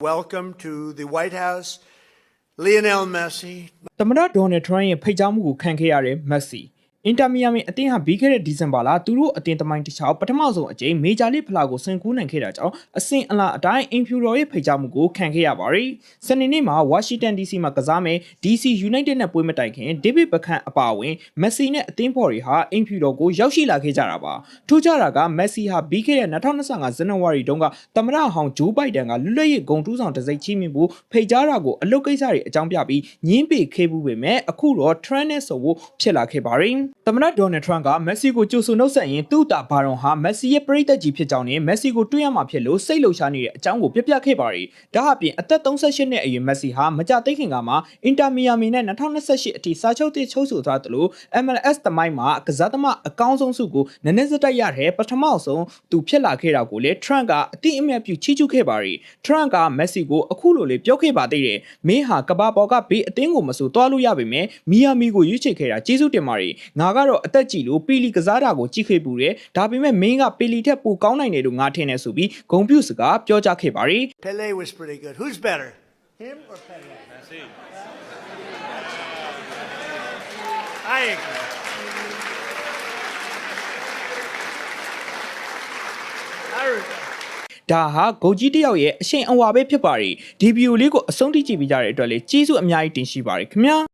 Welcome to the White House, Lionel Messi. သမ္မတဒေါ်နယ်ထရန့်ရဲ့ဖိတ်ကြားမှုကိုခံခဲ့ရတဲ့မက်ဆီအင်တာမီယာမီအသင်းဟာပြီးခဲ့တဲ့ဒီဇင်ဘာလသူတို့အသင်းသမိုင်းတစ်ချောင်းပထမဆုံးအကြိမ်မေဂျာလိဖလားကိုဆင်ကူးနိုင်ခဲ့တာကြောင့်အဆင့်အလားအတိုင်းအင်ဖြူတော်ရဲ့ဖိတ်ကြားမှုကိုခံခဲ့ရပါတယ်။စနေနေ့မှာဝါရှင်တန် DC မှာကစားမယ် DC United နဲ့ပွဲမတိုင်ခင်ဒေးဗစ်ဘက်ခန်အပါအဝင်မက်ဆီနဲ့အသင်းဖော်တွေဟာအင်ဖြူတော်ကိုရောက်ရှိလာခဲ့ကြတာပါ။ထူးခြားတာကမက်ဆီဟာပြီးခဲ့တဲ့2025ဇန်နဝါရီတုန်းကသမ္မတဟောင်းဂျိုးဘိုင်ဒန်ကလွတ်လပ်ရေးဂုဏ်ထူးဆောင်တစိုက်ချီးမြှင့်ဖို့ဖိတ်ကြားတာကိုအလုပ်ကိစ္စတွေအကြောင်းပြပြီးညှင်းပယ်ခဲ့မှုပေမဲ့အခုတော့ Trump နဲ့ဆိုဖို့ဖြစ်လာခဲ့ပါတယ်။သမ္မတဒေါ်နယ်ထရန့်ကမက်ဆီကိုကြိုဆိုနှုတ်ဆက်ရင်သူ့တာဘာရွန်ဟာမက်ဆီရဲ့ပရိသတ်ကြီးဖြစ်ကြောင်းနဲ့မက်ဆီကိုတွေ့ရမှာဖြစ်လို့စိတ်လှုပ်ရှားနေတဲ့အကြောင်းကိုပြပြခဲ့ပါတယ်။ဒါအပြင်အသက်38နှစ်အရွယ်မက်ဆီဟာမကြသိခင်ကမှအင်တာမီယာမီနဲ့2028အထိစာချုပ်တစ်ချုပ်ဆိုထားသလို MLS သမိုင်းမှာကစားသမားအကောင်းဆုံးဆုကိုနည်းနည်းစတက်ရတဲ့ပထမဆုံးသူဖြစ်လာခဲ့တာကိုလည်းထရန့်ကအတိအမြတ်ပြုချီးကျူးခဲ့ပါတယ်။ထရန့်ကမက်ဆီကိုအခုလိုလေးပြောခဲ့ပါသေးတယ်။မင်းဟာကဘာပေါ်ကဘေးအသင်းကိုမဆိုသွားလို့ရပေမဲ့မီယာမီကိုရွေးချယ်ခဲ့တာကျေးဇူးတင်ပါတယ်။ငါကတော့အသက်ကြီးလို့ပီလီကစားတာကိုကြည့်ခဲ့ပူတယ်ဒါပေမဲ့မင်းကပီလီထက်ပိုကောင်းနိုင်တယ်လို့ငါထင်တယ်ဆိုပြီးဂုဏ်ပြုစကားပြောကြားခဲ့ပါတယ် Pele was pretty good. Who's better, him or Pele? Messi. I agree. I agree. ဒါဟာဂုံကြီးတယောက်ရဲ့အရှိန်အဝါပဲဖြစ်ပါတယ်ဒီဗီဒီယိုလေးကိုအဆုံးထိကြည့်ပြီးကြတဲ့အတွက်လည်းကျေးဇူးအများကြီးတင်ရှိပါတယ်ခင်ဗျာ